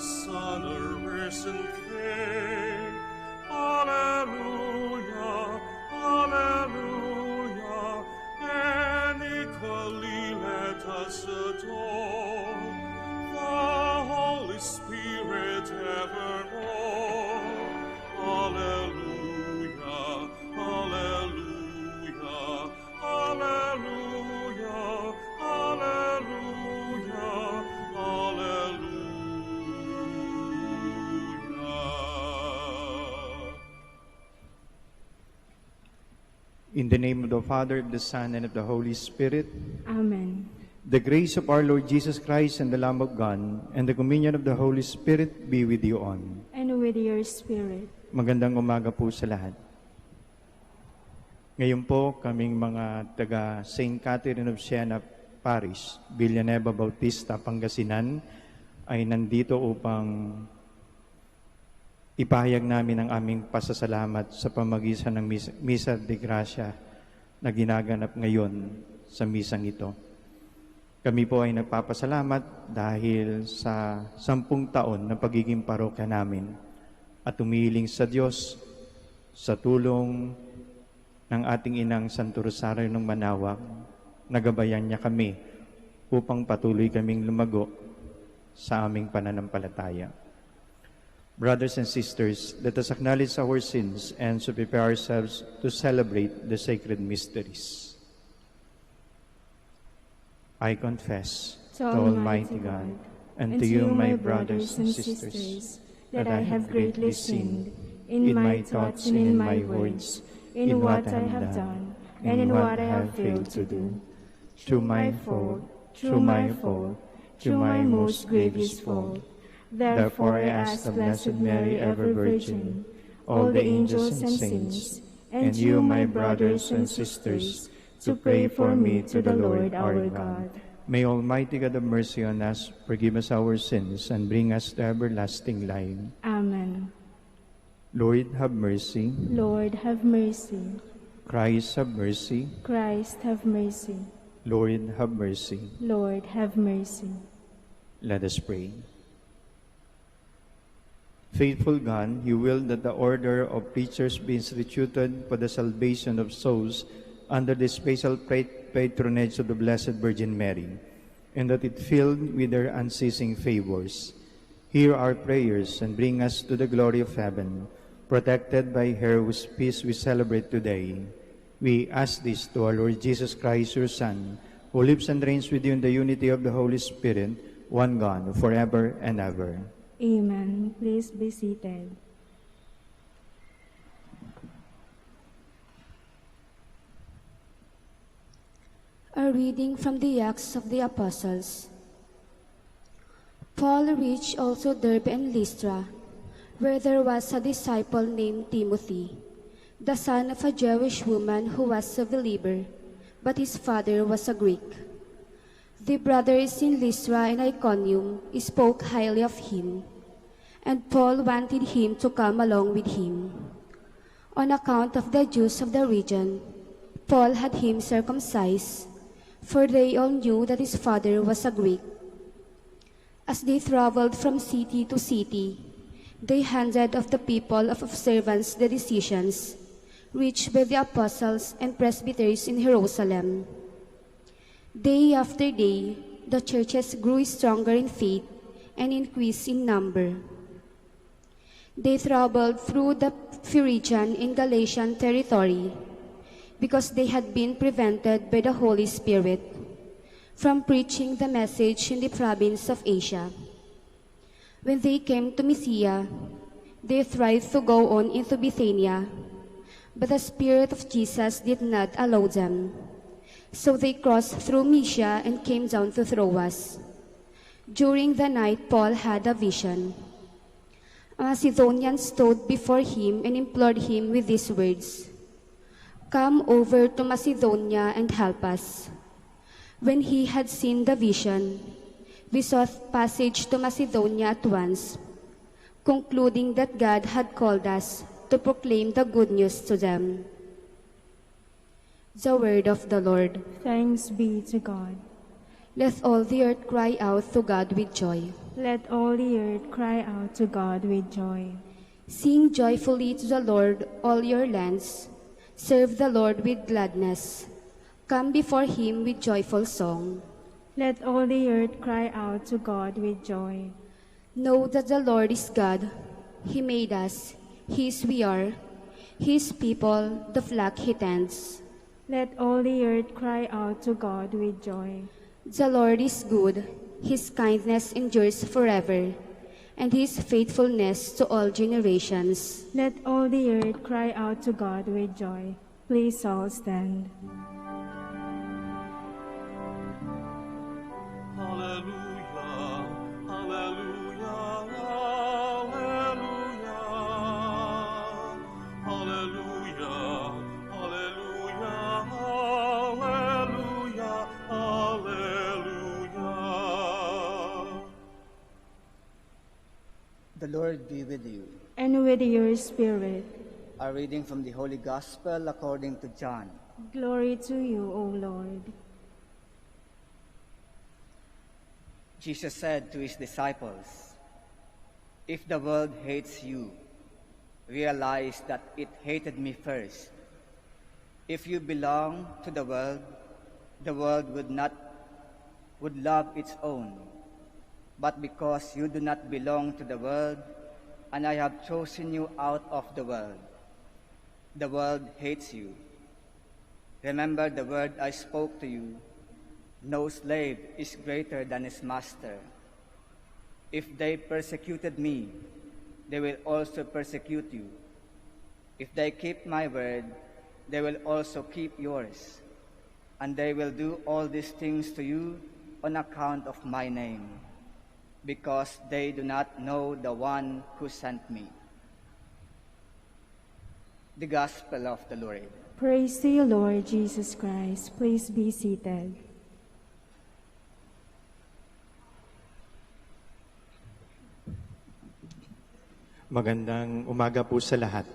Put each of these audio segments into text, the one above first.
Son, a risen King. Alleluia, alleluia, and equally let us adore the Holy Spirit evermore. Alleluia, alleluia, alleluia, alleluia, alleluia. In the name of the Father, of the Son, and of the Holy Spirit. Amen. The grace of our Lord Jesus Christ and the Lamb of God and the communion of the Holy Spirit be with you all. And with your spirit. Magandang umaga po sa lahat. Ngayon po, kaming mga taga St. Catherine of Siena Parish, Villanueva, Bautista, Pangasinan, ay nandito upang ipahayag namin ang aming pasasalamat sa pamagitan ng MISA de GRACIA na ginaganap ngayon sa misang ito. Kami po ay nagpapasalamat dahil sa 10 taon na pagiging parokya namin at umihiling sa Diyos sa tulong ng ating inang Santo Rosario ng Manaoag. Nagabayan niya kami upang patuloy kaming lumago sa aming pananampalataya. Brothers and sisters, let us acknowledge our sins and so prepare ourselves to celebrate the sacred mysteries. I confess to Almighty God and to you, my brothers and sisters, that I have greatly sinned in my thoughts and in my words, in what I have done and in what I have failed to do. Through my fault, through my most grievous fault. Therefore I ask the Blessed Mary, ever Virgin, all the angels and saints, and you, my brothers and sisters, to pray for me to the Lord our God. May Almighty God have mercy on us, forgive us our sins, and bring us to everlasting life. Amen. Lord, have mercy. Lord, have mercy. Christ, have mercy. Christ, have mercy. Lord, have mercy. Lord, have mercy. Let us pray. Faithful God, you will that the order of preachers be instituted for the salvation of souls under the special patronage of the Blessed Virgin Mary, and that it filled with her unceasing favors. Hear our prayers and bring us to the glory of heaven, protected by her whose peace we celebrate today. We ask this to our Lord Jesus Christ, your Son, who lives and reigns with you in the unity of the Holy Spirit, one God, forever and ever. Amen. Please be seated. A reading from the Acts of the Apostles. Paul reached also Derbe and Lystra, where there was a disciple named Timothy, the son of a Jewish woman who was a believer, but his father was a Greek. The brothers in Lystra and Iconium spoke highly of him, and Paul wanted him to come along with him. On account of the Jews of the region, Paul had him circumcised, for they all knew that his father was a Greek. As they traveled from city to city, they handed of the people of observance the decisions reached by the apostles and presbyters in Jerusalem. Day after day, the churches grew stronger in faith and increased in number. They traveled through the Phrygian and Galatian territory, because they had been prevented by the Holy Spirit from preaching the message in the province of Asia. When they came to Mysia, they tried to go on into Bithynia, but the Spirit of Jesus did not allow them. So they crossed through Mysia and came down to Troas. During the night, Paul had a vision. A Macedonian stood before him and implored him with these words, "Come over to Macedonia and help us." When he had seen the vision, we sought passage to Macedonia at once, concluding that God had called us to proclaim the good news to them. The word of the Lord. Thanks be to God. Let all the earth cry out to God with joy. Let all the earth cry out to God with joy. Sing joyfully to the Lord, all your lands. Serve the Lord with gladness. Come before him with joyful song. Let all the earth cry out to God with joy. Know that the Lord is God. He made us. His we are. His people, the flock he tends. Let all the earth cry out to God with joy. The Lord is good. His kindness endures forever, and his faithfulness to all generations. Let all the earth cry out to God with joy. Please all stand. Hallelujah, hallelujah, hallelujah, hallelujah, hallelujah, hallelujah, hallelujah. The Lord be with you. And with your spirit. A reading from the Holy Gospel according to John. Glory to you, O Lord. Jesus said to his disciples, "If the world hates you, realize that it hated me first. If you belong to the world would love its own. But because you do not belong to the world, and I have chosen you out of the world hates you. Remember the word I spoke to you. No slave is greater than his master. If they persecuted me, they will also persecute you. If they keep my word, they will also keep yours. And they will do all these things to you on account of my name, because they do not know the one who sent me." The Gospel of the Lord. Praise to you, Lord Jesus Christ. Please be seated. Magandang umaga po sa lahat.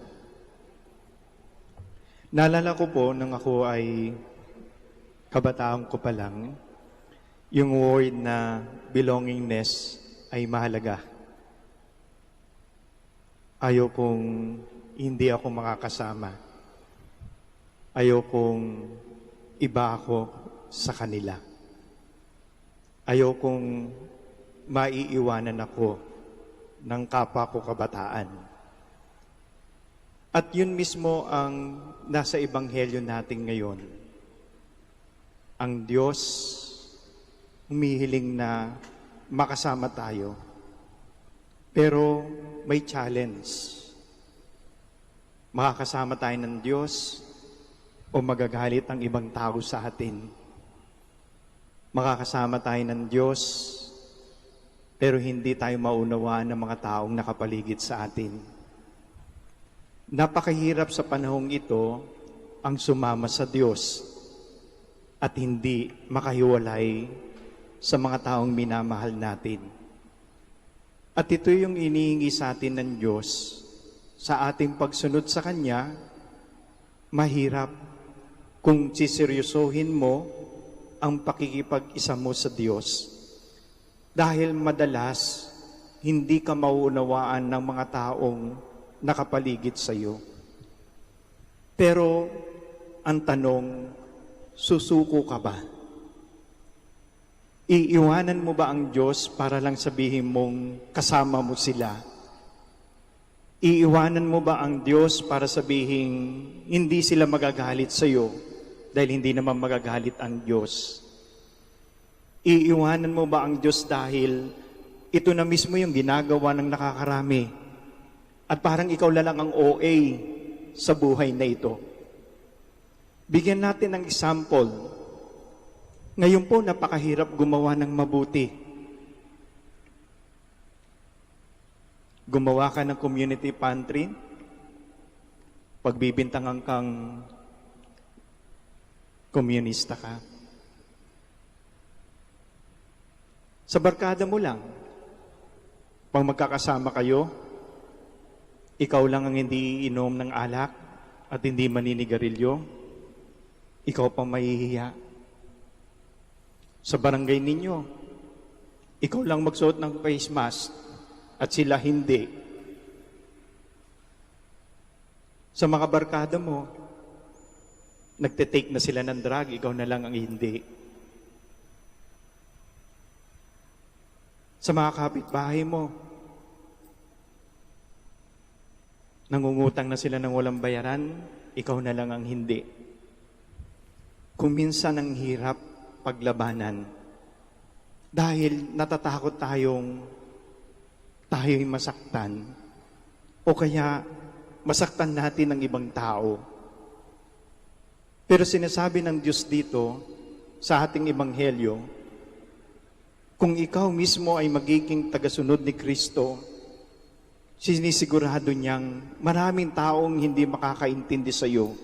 Naalala ko po nung ako ay kabataan ko pa lang, yung word na belongingness ay mahalaga. Ayaw kong hindi ako makakasama. Ayaw kong iba ako sa kanila. Ayaw kong maiiwanan ako ng kapwa ko kabataan. At yun mismo ang nasa ebanghelyo natin ngayon. Ang Diyos humihiling na makasama tayo. Pero may challenge. Makakasama tayo ng Diyos o magagalit ang ibang tao sa atin. Makakasama tayo ng Diyos pero hindi tayo maunawaan ng mga taong nakapaligid sa atin. Napakahirap sa panahong ito ang sumama sa Diyos at hindi makahiwalay sa mga taong minamahal natin. At ito yung inihingi sa atin ng Diyos. Sa ating pagsunod sa Kanya, mahirap kung siseryosohin mo ang pakikipag-isa mo sa Diyos. Dahil madalas, hindi ka mauunawaan ng mga taong nakapaligid sa iyo. Pero, ang tanong, susuko ka ba? Iiwanan mo ba ang Diyos para lang sabihin mong kasama mo sila? Iiwanan mo ba ang Diyos para sabihin hindi sila magagalit sa iyo dahil hindi naman magagalit ang Diyos? Iiwanan mo ba ang Diyos dahil ito na mismo yung ginagawa ng nakakarami at parang ikaw lang ang OA sa buhay na ito? Bigyan natin ng example. Ngayon po, napakahirap gumawa ng mabuti. Gumawa ka ng community pantry, pagbibintangan kang komunista ka. Sa barkada mo lang, pag magkakasama kayo, ikaw lang ang hindi iinom ng alak at hindi maninigarilyo, ikaw pang mahihiya. Sa barangay ninyo, ikaw lang magsuot ng face mask at sila hindi. Sa mga barkada mo, nagte-take na sila ng drug, ikaw na lang ang hindi. Sa mga kapitbahay mo, nangungutang na sila ng walang bayaran, ikaw na lang ang hindi. Kung minsan ang hirap paglabanan, dahil natatakot tayo'y masaktan, o kaya masaktan natin ang ibang tao. Pero sinasabi ng Diyos dito sa ating ebanghelyo, kung ikaw mismo ay magiging tagasunod ni Kristo, sinisigurado niyang maraming taong hindi makakaintindi sa iyo.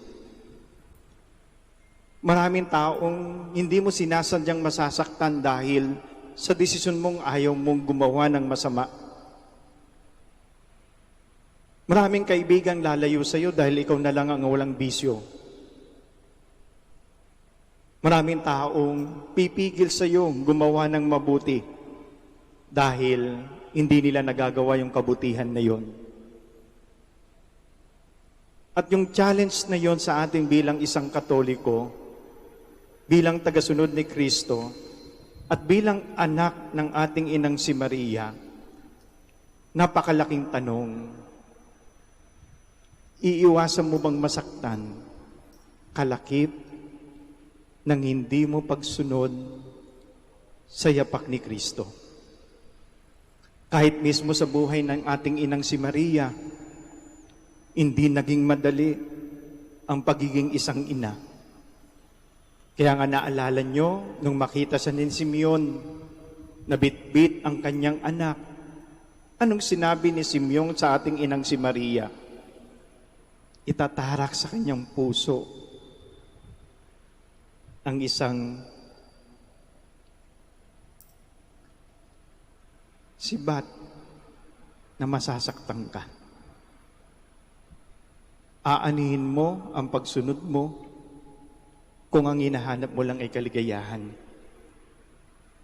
Maraming taong hindi mo sinasadyang masasaktan dahil sa desisyon mong ayaw mong gumawa ng masama. Maraming kaibigang lalayo sa iyo dahil ikaw na lang ang walang bisyo. Maraming taong pipigil sa iyo gumawa ng mabuti dahil hindi nila nagagawa yung kabutihan na yon. At yung challenge na yon sa ating bilang isang Katoliko, bilang tagasunod ni Kristo, at bilang anak ng ating inang si Maria, napakalaking tanong. Iiwasan mo bang masaktan kalakip ng hindi mo pagsunod sa yapak ni Kristo? Kahit mismo sa buhay ng ating inang si Maria, hindi naging madali ang pagiging isang ina. Kaya nga naalala nyo, nung makita sa ni Simeon na bitbit ang kanyang anak, anong sinabi ni Simeon sa ating inang si Maria? Itatarak sa kanyang puso ang isang sibat na masasaktan ka. Aanihin mo ang pagsunod mo kung ang hinahanap mo lang ay kaligayahan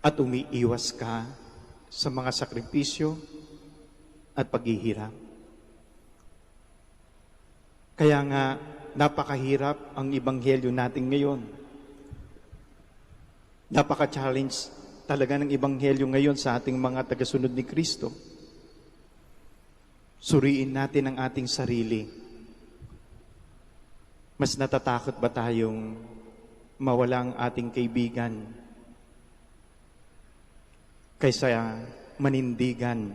at umiiwas ka sa mga sakripisyo at paghihirap. Kaya nga, napakahirap ang ebanghelyo natin ngayon. Napaka-challenge talaga ng ebanghelyo ngayon sa ating mga tagasunod ni Kristo. Suriin natin ang ating sarili. Mas natatakot ba tayong mawala ang ating kaibigan kaysa manindigan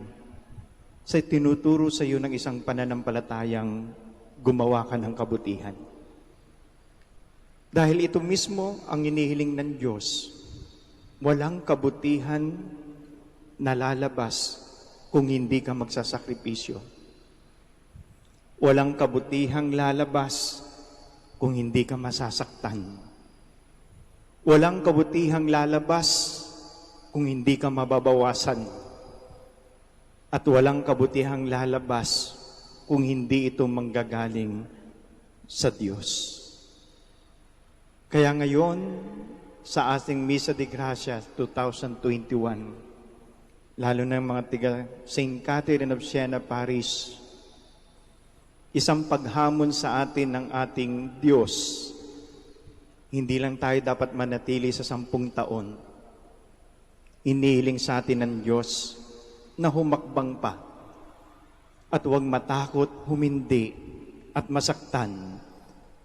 sa tinuturo sa iyo ng isang pananampalatayang gumawa ka ng kabutihan? Dahil ito mismo ang inihiling ng Diyos. Walang kabutihan na lalabas kung hindi ka magsasakripisyo. Walang kabutihang lalabas kung hindi ka masasaktan. Walang kabutihang lalabas kung hindi ka mababawasan. At walang kabutihang lalabas kung hindi ito manggagaling sa Diyos. Kaya ngayon, sa ating MISA de GRACIA 2021, lalo na mga tiga St. Catherine of Siena Parish, isang paghamon sa atin ng ating Diyos. Hindi lang tayo dapat manatili sa 10 taon. Inihiling sa atin ng Diyos na humakbang pa at huwag matakot, humindi at masaktan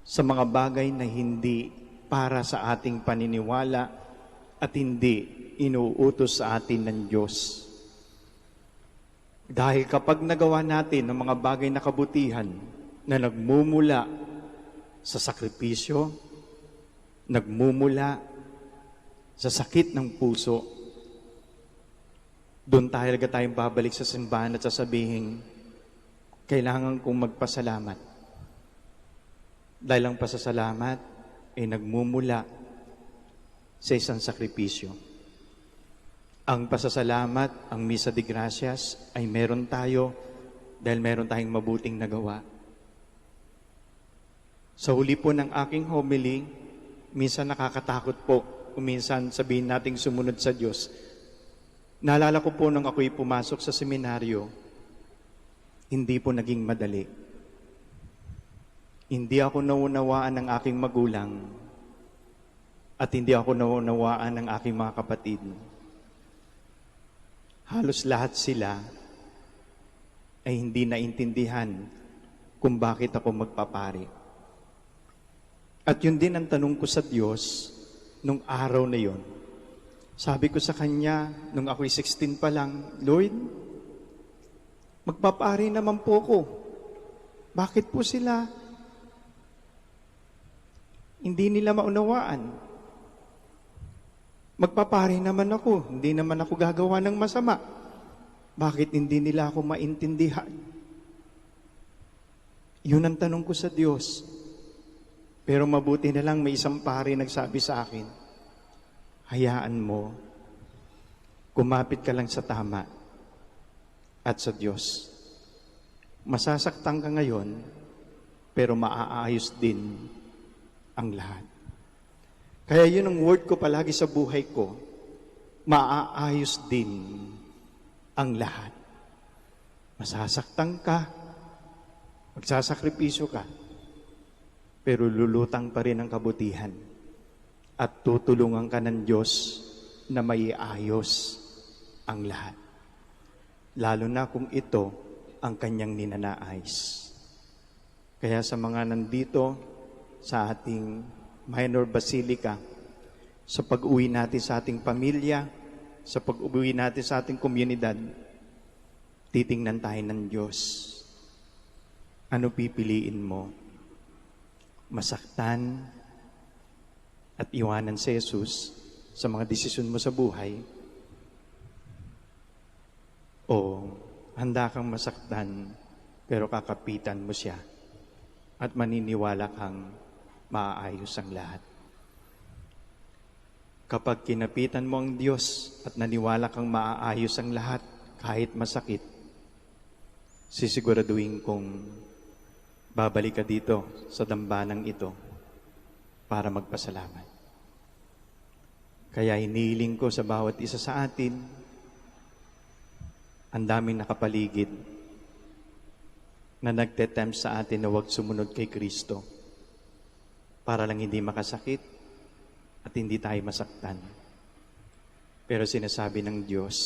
sa mga bagay na hindi para sa ating paniniwala at hindi inuutos sa atin ng Diyos. Dahil kapag nagawa natin ang mga bagay na kabutihan na nagmumula sa sakripisyo, nagmumula sa sakit ng puso, doon talaga tayong babalik sa simbahan at sasabihin, kailangan kong magpasalamat. Dahil ang pasasalamat ay nagmumula sa isang sakripisyo. Ang pasasalamat, ang Misa de Gracias, ay meron tayo dahil meron tayong mabuting nagawa. Sa huli po ng aking homily, minsan nakakatakot po kung minsan sabihin nating sumunod sa Diyos. Naalala ko po nung ako'y pumasok sa seminaryo, hindi po naging madali. Hindi ako naunawaan ng aking magulang at hindi ako naunawaan ng aking mga kapatid. Halos lahat sila ay hindi naintindihan kung bakit ako magpapari. At yun din ang tanong ko sa Diyos nung araw na yon. Sabi ko sa Kanya, nung ako'y 16 pa lang, Lord, magpapari naman po ko. Bakit po sila hindi nila maunawaan? Magpapari naman ako, hindi naman ako gagawa ng masama. Bakit hindi nila ako maintindihan? Yun ang tanong ko sa Diyos. Pero mabuti na lang may isang pari nagsabi sa akin, hayaan mo, kumapit ka lang sa tama at sa Diyos. Masasaktan ka ngayon, pero maaayos din ang lahat. Kaya yun ang word ko palagi sa buhay ko, maaayos din ang lahat. Masasaktan ka, magsasakripisyo ka, pero lulutang pa rin ang kabutihan at tutulungan ka ng Diyos na maiayos ang lahat. Lalo na kung ito ang kanyang ninanais. Kaya sa mga nandito sa ating minor basilica, sa pag-uwi natin sa ating pamilya, sa pag-uwi natin sa ating komunidad, titingnan tayo ng Diyos. Ano pipiliin mo? Masaktan at iwanan si Jesus sa mga desisyon mo sa buhay? O handa kang masaktan pero kakapitan mo siya at maniniwala kang maaayos ang lahat? Kapag kinapitan mo ang Diyos at naniwala kang maaayos ang lahat kahit masakit, sisiguraduhin kong babalik ka dito sa dambanang ito para magpasalamat. Kaya hinihiling ko sa bawat isa sa atin, ang daming nakapaligid na nagtetempt sa atin na huwag sumunod kay Kristo para lang hindi makasakit at hindi tayo masaktan. Pero sinasabi ng Diyos,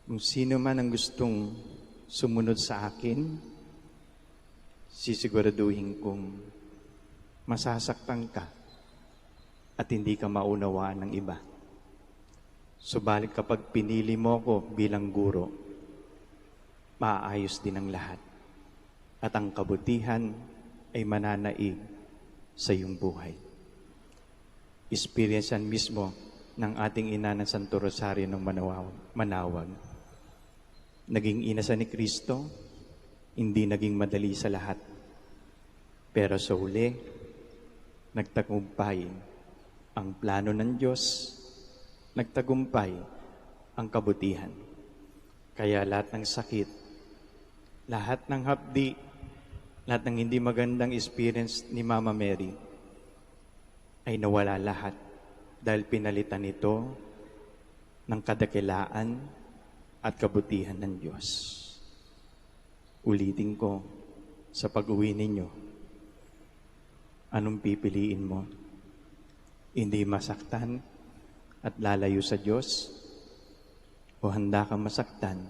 kung sino man ang gustong sumunod sa akin, sisiguraduhin kong masasaktan ka at hindi ka maunawaan ng iba. Subalit kapag pinili mo ko bilang guro, maayos din ang lahat at ang kabutihan ay mananaig sa iyong buhay. Experience yan mismo ng ating ina ng Santo Rosario ng Manaoag. Naging ina sa ni Kristo, hindi naging madali sa lahat. Pero sa huli, nagtagumpay ang plano ng Diyos, nagtagumpay ang kabutihan. Kaya lahat ng sakit, lahat ng hapdi, lahat ng hindi magandang experience ni Mama Mary ay nawala lahat dahil pinalitan ito ng kadakilaan at kabutihan ng Diyos. Ulitin ko, sa pag-uwi ninyo, anong pipiliin mo? Hindi masaktan at lalayo sa Diyos? O handa kang masaktan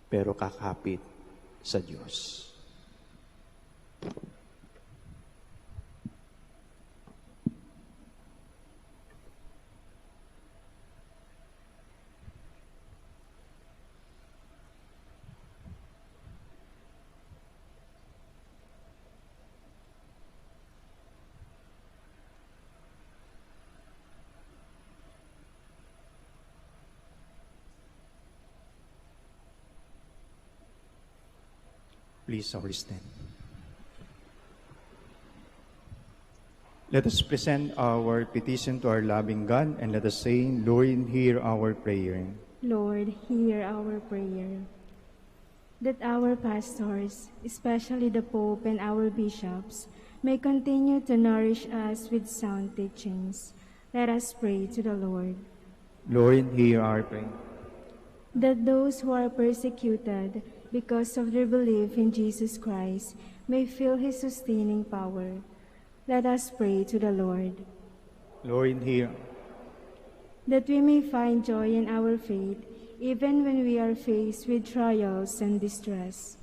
pero kakapit sa Diyos? Please all stand. Let us present our petition to our loving God and let us say, Lord, hear our prayer. Lord, hear our prayer. That our pastors, especially the Pope and our bishops, may continue to nourish us with sound teachings. Let us pray to the Lord. Lord, hear our prayer. That those who are persecuted because of their belief in Jesus Christ may feel his sustaining power. Let us pray to the Lord. Lord, hear. That we may find joy in our faith, even when we are faced with trials and distress.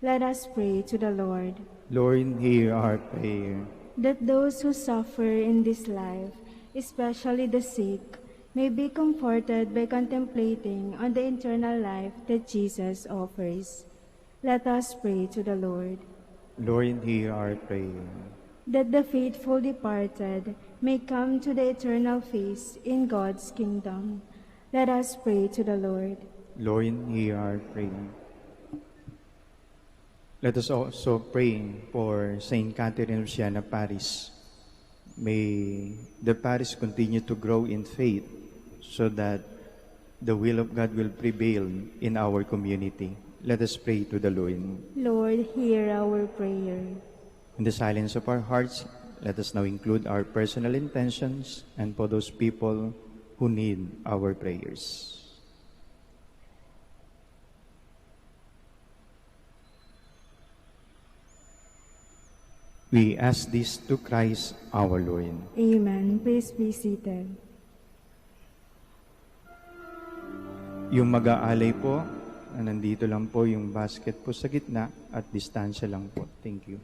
Let us pray to the Lord. Lord, hear our prayer. That those who suffer in this life, especially the sick, may be comforted by contemplating on the eternal life that Jesus offers. Let us pray to the Lord. Lord, hear our prayer. That the faithful departed may come to the eternal feast in God's kingdom. Let us pray to the Lord. Lord, hear our prayer. Let us also pray for Saint Catherine of Siena, Parish. May the parish continue to grow in faith so that the will of God will prevail in our community. Let us pray to the Lord. Lord, hear our prayer. In the silence of our hearts, let us now include our personal intentions and for those people who need our prayers. We ask this to Christ our Lord. Amen. Please be seated. Yung mag-aalay po, nandito lang po yung basket po sa gitna at distansya lang po. Thank you.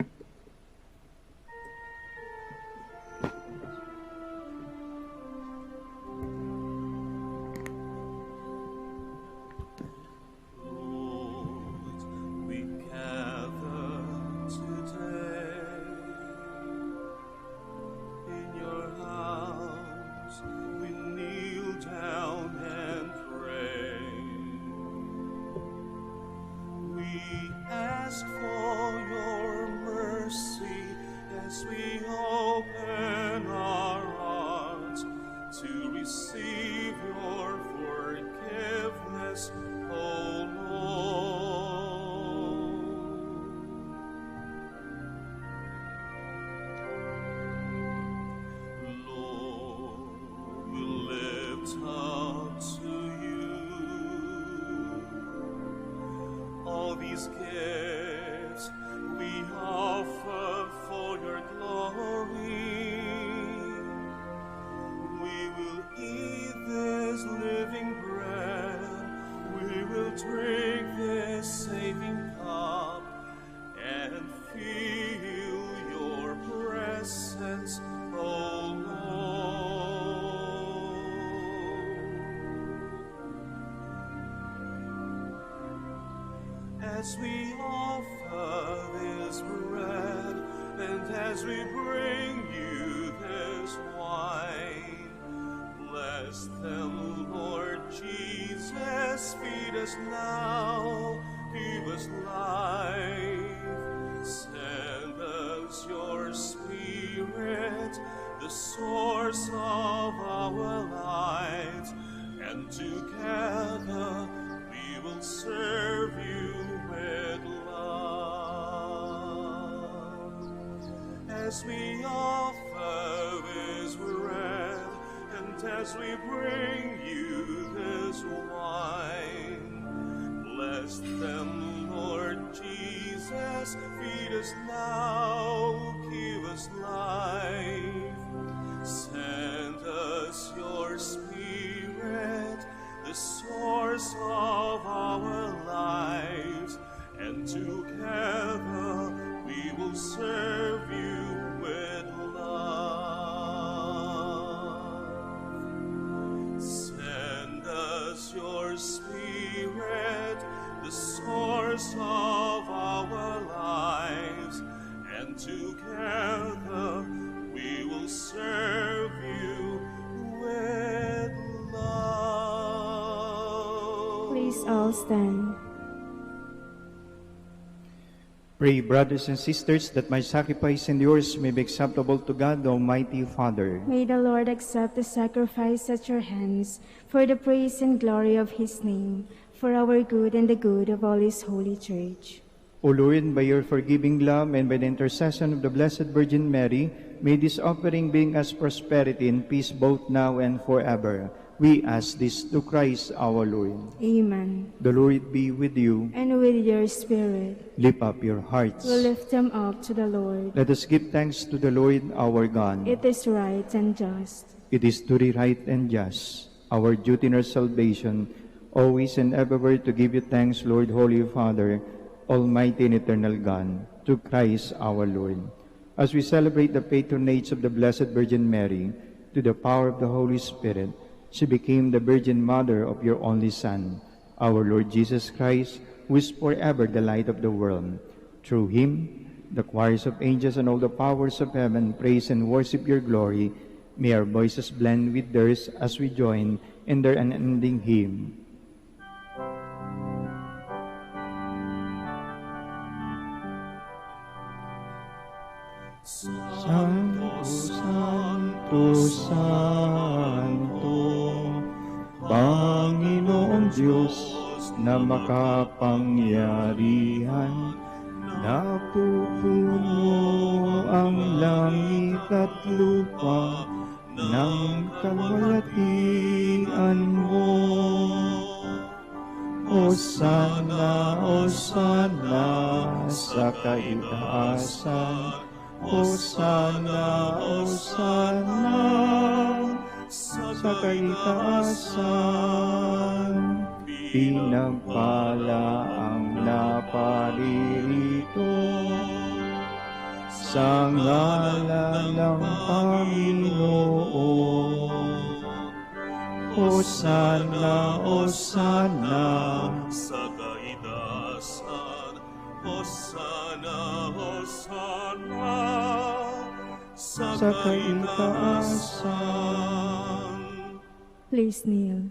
As we offer this bread, and as we bring you this wine, bless them, Lord Jesus, feed us now, give us life. Send us your Spirit, the source of our lives, and together we will serve you with love. As we offer this bread, and as we bring you this wine, bless them, Lord Jesus, feed us now, give us life. Send us your Spirit, the source of our lives, and together we will serve you with love. Send us your Spirit, the source of our lives, and together we will serve you with love. Please all stand. Pray, brothers and sisters, that my sacrifice and yours may be acceptable to God, the Almighty Father. May the Lord accept the sacrifice at your hands for the praise and glory of his name, for our good and the good of all his holy church. O Lord, by your forgiving love and by the intercession of the Blessed Virgin Mary, may this offering bring us prosperity and peace both now and forever. We ask this through Christ our Lord. Amen. The Lord be with you. And with your spirit. Lift up your hearts. We lift them up to the Lord. Let us give thanks to the Lord our God. It is right and just. It is truly right and just, our duty and our salvation, always and everywhere to give you thanks, Lord, Holy Father, Almighty and eternal God, through Christ our Lord. As we celebrate the patronage of the Blessed Virgin Mary, to the power of the Holy Spirit, she became the Virgin Mother of your only Son, our Lord Jesus Christ, who is forever the light of the world. Through him, the choirs of angels and all the powers of heaven praise and worship your glory. May our voices blend with theirs as we join in their unending hymn. Santo, Santo, Santo, Panginoong Diyos na makapangyarihan, napupuno ang langit at lupa ng kalwalhatian mo. Hosana, Hosana sa kaitaasan, Hosana, Hosana sa kaitaasan. Pinagpala ang naparirito sa ngalan ng Panginoon. Hosana, Hosana sa kaitaasan, Hosana, Hosana sa kaitaasan. Please kneel.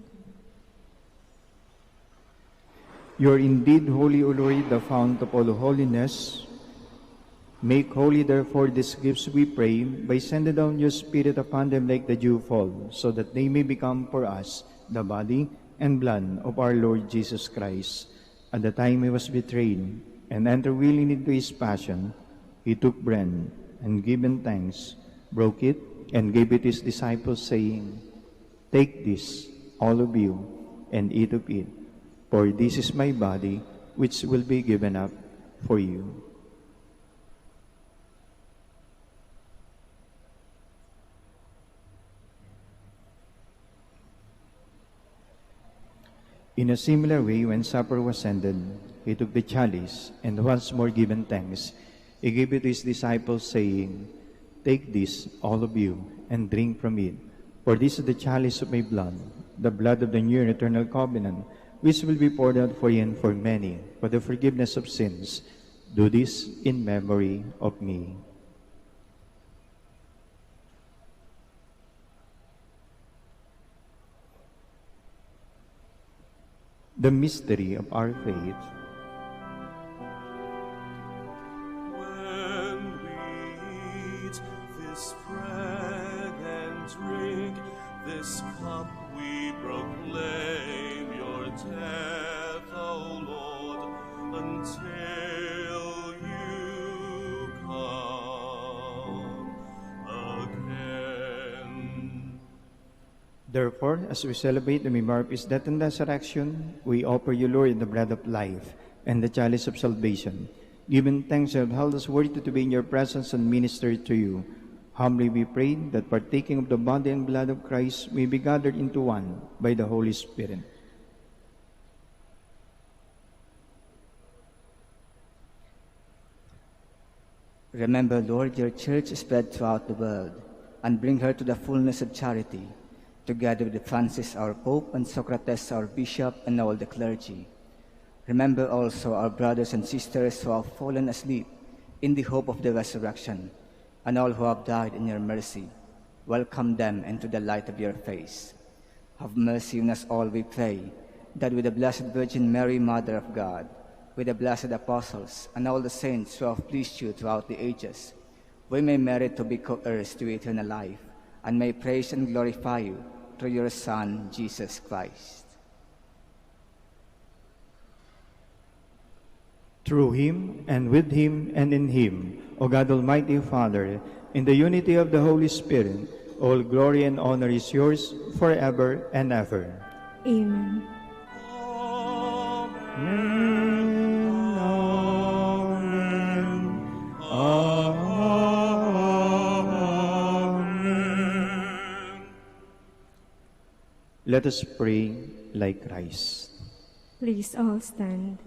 You are indeed holy, O Lord, the fount of all holiness. Make holy, therefore, these gifts, we pray, by sending down your Spirit upon them like the dew fall, so that they may become for us the body and blood of our Lord Jesus Christ. At the time he was betrayed and entered willingly into his passion, he took bread and giving thanks, broke it, and gave it to his disciples, saying, "Take this, all of you, and eat of it, for this is my body, which will be given up for you." In a similar way, when supper was ended, he took the chalice, and once more given thanks, he gave it to his disciples, saying, "Take this, all of you, and drink from it, for this is the chalice of my blood, the blood of the new and eternal covenant, which will be poured out for you and for many, for the forgiveness of sins. Do this in memory of me." The mystery of our faith. When we eat this bread and drink this cup, we proclaim your death, O Lord, until you come again. Therefore, as we celebrate the memory of his death and resurrection, we offer you, Lord, the bread of life and the chalice of salvation. Giving thanks, you have held us worthy to be in your presence and minister to you. Humbly we pray that partaking of the body and blood of Christ may be gathered into one by the Holy Spirit. Remember, Lord, your church spread throughout the world, and bring her to the fullness of charity, together with Francis, our Pope, and Socrates, our Bishop, and all the clergy. Remember also our brothers and sisters who have fallen asleep in the hope of the resurrection, and all who have died in your mercy. Welcome them into the light of your face. Have mercy on us all, we pray, that with the Blessed Virgin Mary, Mother of God, with the blessed apostles, and all the saints who have pleased you throughout the ages, we may merit to be co-heirs to eternal life, and may praise and glorify you through your Son, Jesus Christ. Through him, and with him, and in him, O God, Almighty Father, in the unity of the Holy Spirit, All glory and honor is yours forever and ever. Amen. Amen. Amen. Amen. Let us pray like Christ. Please all stand.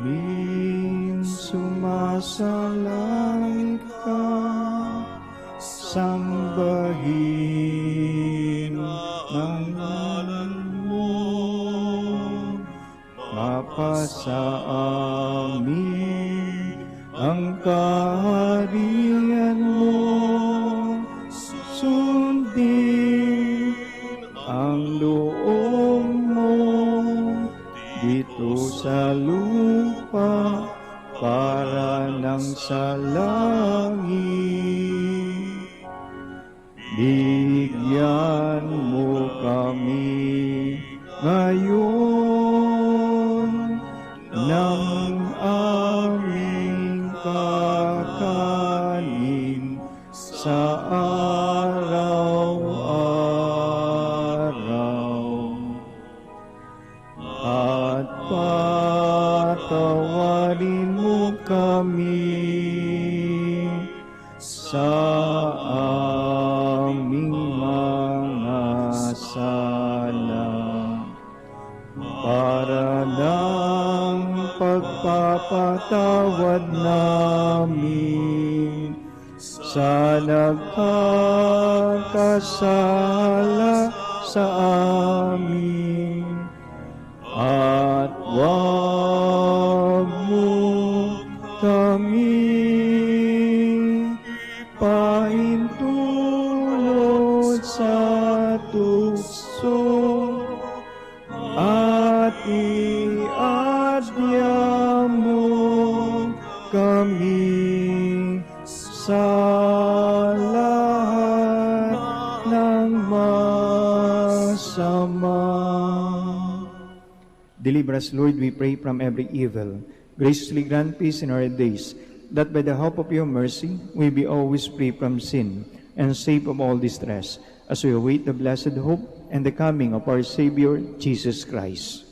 Min sumasalangit ka, sambahin ang ngalan mo, mapasa amin ang kaharian mo, sundin ang loob mo dito sa lupa para nang sa langit. Bigyan mo kami ngayon ng aming kakanin sa araw-araw. At patawarin mo kami sa aming mga sala, para ng pagpapatawad namin sa nagkakasala sa amin. At wag mo kami paintulot sa tukso, at iadya mo kami sa lahat ng masama. Deliver us, Lord, we pray, from every evil. Graciously grant peace in our days, that by the help of your mercy we be always free from sin and safe of all distress, as we await the blessed hope and the coming of our Savior, Jesus Christ.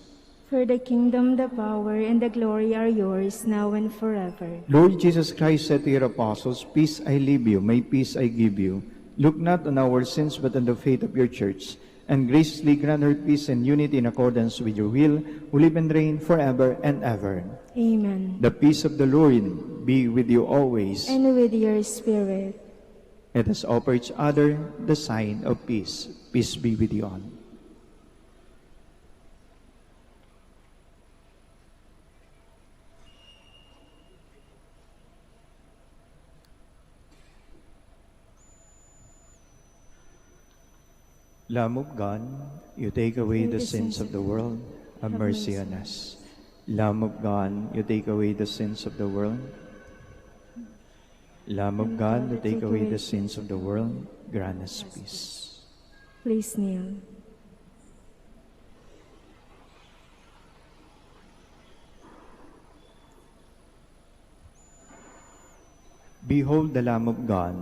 For the kingdom, the power, and the glory are yours, now and forever. Lord Jesus Christ said to your apostles, Peace I leave you, my peace I give you. Look not on our sins, but on the faith of your church, and graciously grant her peace and unity in accordance with your will, who live and reign forever and ever. Amen. The peace of the Lord be with you always. And with your spirit. Let us offer each other the sign of peace. Peace be with you all. Lamb of God, you take away the sins of the world, have mercy on us. Lamb of God, you take away the sins of the world. Lamb of God, you take away the sins of the world, grant us peace. Please kneel. Behold the Lamb of God.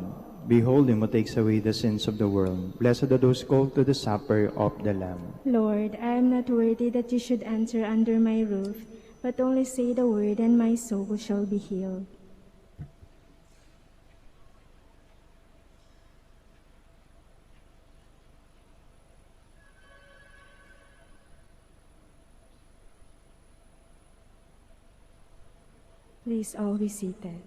Behold him who takes away the sins of the world. Blessed are those called to the supper of the Lamb. Lord, I am not worthy that you should enter under my roof, but only say the word, and my soul shall be healed. Please all be seated.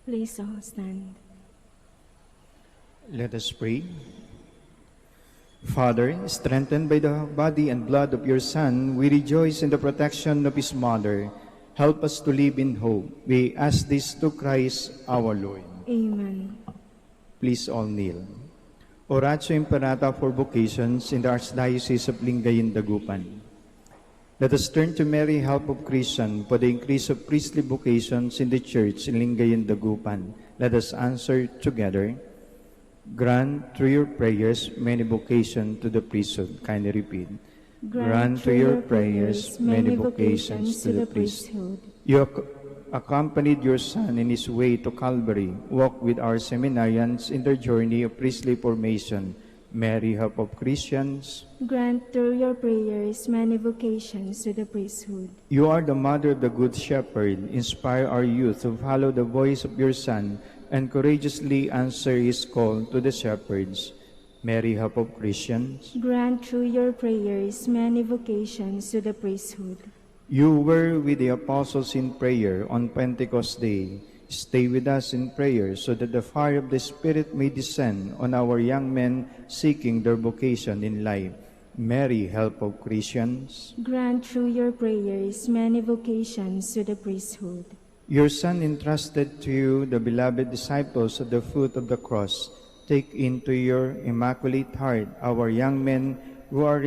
Please all stand. Let us pray. Father, strengthened by the body and blood of your Son, we rejoice in the protection of his mother. Help us to live in hope. We ask this to Christ our Lord. Amen. Please all kneel. Oratio Imperata for vocations in the Archdiocese of Lingayen, Dagupan. Let us turn to Mary, help of Christian, for the increase of priestly vocations in the Church in Lingayen, Dagupan. Let us answer together. Grant through your prayers many vocations to the priesthood. Kindly repeat. Grant through your prayers many vocations to the priesthood. You accompanied your Son in his way to Calvary. Walk with our seminarians in their journey of priestly formation. Mary, help of Christians, grant through your prayers many vocations to the priesthood. You are the mother of the Good Shepherd. Inspire our youth to follow the voice of your Son and courageously answer his call to the shepherds. Mary, help of Christians, grant through your prayers many vocations to the priesthood. You were with the apostles in prayer on Pentecost Day. Stay with us in prayer so that the fire of the Spirit may descend on our young men seeking their vocation in life. Mary, help of Christians, grant through your prayers many vocations to the priesthood. your Son entrusted to you the beloved disciples of the foot of the cross. Take into your immaculate heart our young men who are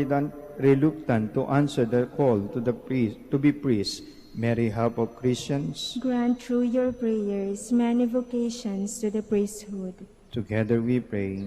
reluctant to answer the call to be priests. Mary, help of Christians, grant through your prayers many vocations to the priesthood. Together we pray.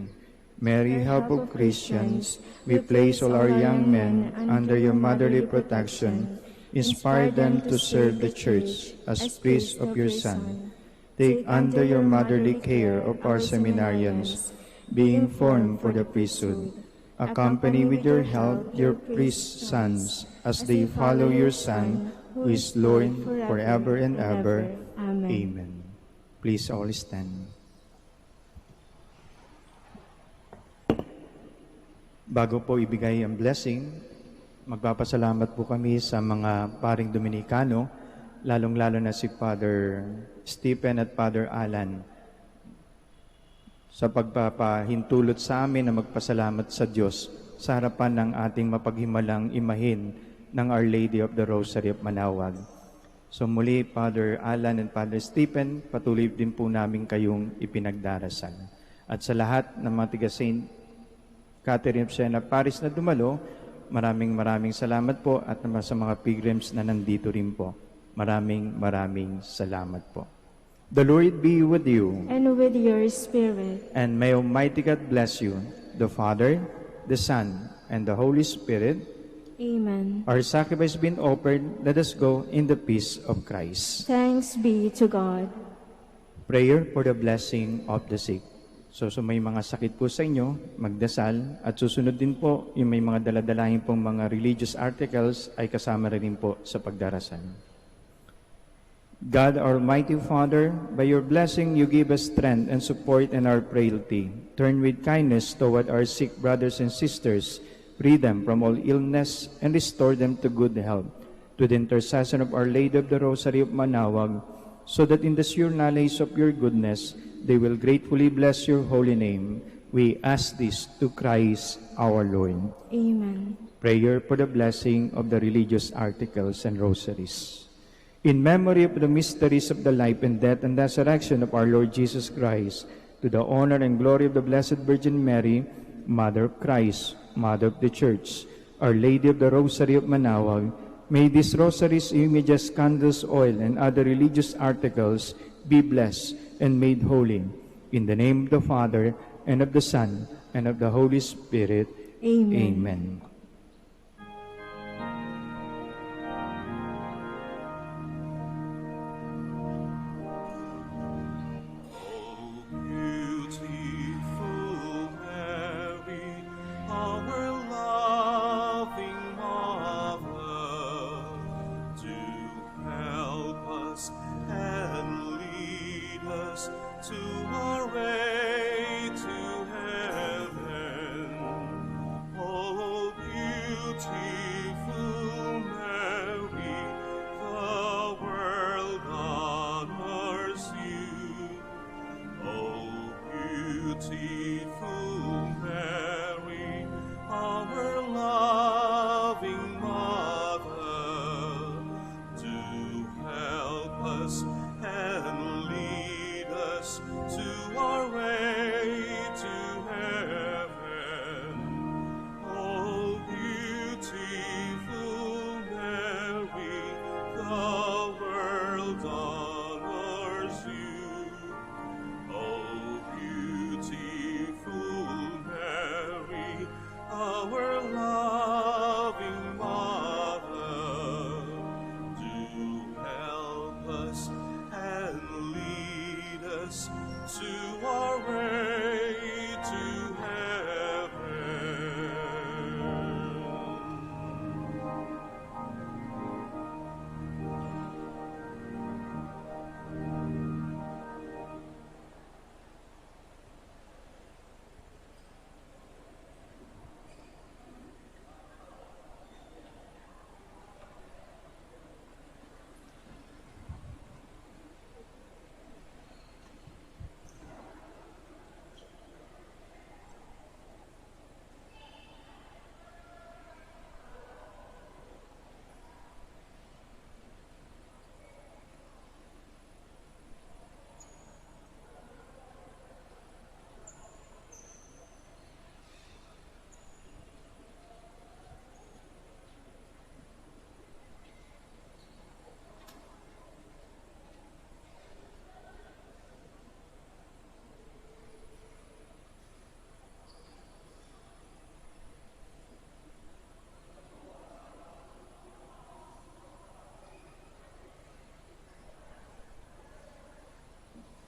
Mary, help of Christians, we place all our young men under your motherly protection. Inspire them to serve the Church as priests of your Son. Take under your motherly care of our seminarians, being formed for the priesthood. Accompany with your help your priest sons as they follow your Son, who is Lord forever and ever. Amen. Please all stand. Bago po ibigay ang blessing, magpapasalamat po kami sa mga paring Dominikano, lalong-lalo na si Father Stephen at Father Alan, sa pagpapahintulot sa amin na magpasalamat sa Diyos sa harapan ng ating mapaghimalang imahin ng Our Lady of the Rosary of Manaoag. So muli, Father Alan and Father Stephen, patuloy din po namin kayong ipinagdarasal. At sa lahat ng mga tiga-Saint Catherine of Siena Parish na dumalo, maraming salamat po, at sa mga pilgrims na nandito rin po. Maraming salamat po. The Lord be with you. And with your spirit. And may Almighty God bless you, the Father, the Son, and the Holy Spirit. Amen. Our sacrifice has been offered. Let us go in the peace of Christ. Thanks be to God. Prayer for the blessing of the sick. So may mga sakit po sa inyo, magdasal, at susunod din po yung may mga daladalahin pong mga religious articles ay kasama rin po sa pagdarasal. God, our mighty Father, by your blessing you give us strength and support in our frailty. Turn with kindness toward our sick brothers and sisters, free them from all illness, and restore them to good health. To the intercession of Our Lady of the Rosary of Manaoag, so that in the sure knowledge of your goodness, they will gratefully bless your holy name. We ask this to Christ our Lord. Amen. Prayer for the blessing of the religious articles and rosaries. In memory of the mysteries of the life and death and resurrection of our Lord Jesus Christ, to the honor and glory of the Blessed Virgin Mary, Mother of Christ, Mother of the Church, Our Lady of the Rosary of Manaoag, may these rosaries, images, candles, oil, and other religious articles be blessed and made holy. In the name of the Father, and of the Son, and of the Holy Spirit. Amen. Amen. Beautiful Mary,